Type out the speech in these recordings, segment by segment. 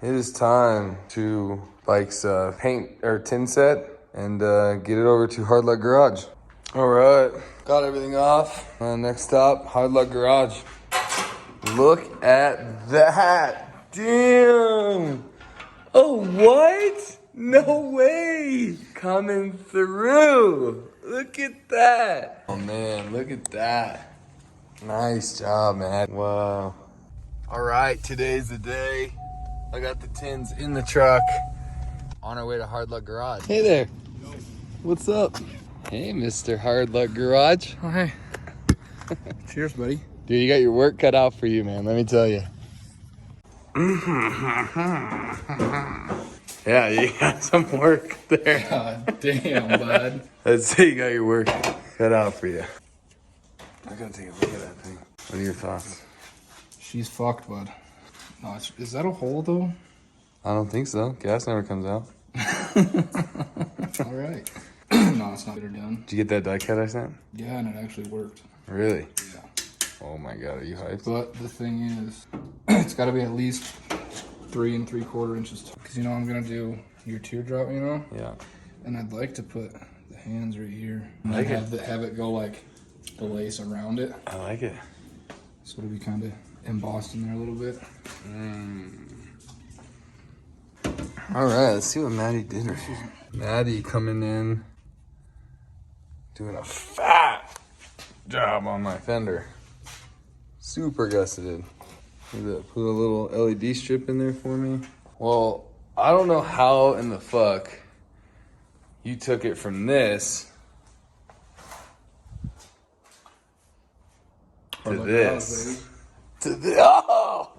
It is time to Bike's paint or tin set and get it over to Hard Luck Garage. All right, got everything off. Next stop, Hard Luck Garage. Look at that. Damn. Oh, what? No way. Coming through. Look at that. Oh, man, look at that. Nice job, man. Wow. All right, today's the day. I got the tins in the truck. On our way to Hard Luck Garage. Hey there. What's up? Hey, Mr. Hard Luck Garage. Oh, hey. Cheers, buddy. Dude, you got your work cut out for you, man. Let me tell you. Yeah, you got some work there. God damn, bud. Let's say you got your work cut out for you. I gotta take a look at that thing. What are your thoughts? She's fucked, bud. No, is that a hole, though? I don't think so. Gas never comes out. All right. No, it's not better done. Did you get that die cut I sent? Yeah, and it actually worked. Really? Yeah. Oh my God, are you hyped? But the thing is, it's got to be at least 3 3/4 inches. Because, you know, I'm going to do your teardrop, you know? Yeah. And I'd like to put the hands right here. And like have it go like the lace around it. I like it. So it'll be kind of embossed in there a little bit. All right, let's see what Maddie did. Maddie coming in, doing a fat job on my fender. Super gusseted. Look at that. Put a little LED strip in there for me. Well, I don't know how in the fuck you took it from this to this. To this. Oh!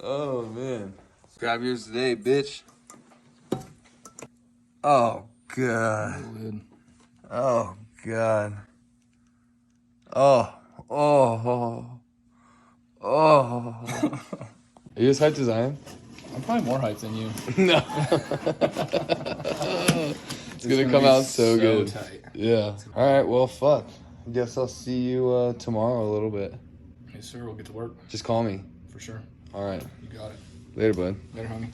Oh, man. Grab yours today, bitch. Oh, God. Oh, God. Oh. Are you as hyped as I am? I'm probably more hyped than you. No. It's gonna come out so good. Tight. Yeah. All right, well, fuck. I guess I'll see you tomorrow a little bit. Yes, sir. We'll get to work. Just call me. For sure. All right. You got it. Later, bud. Later, homie.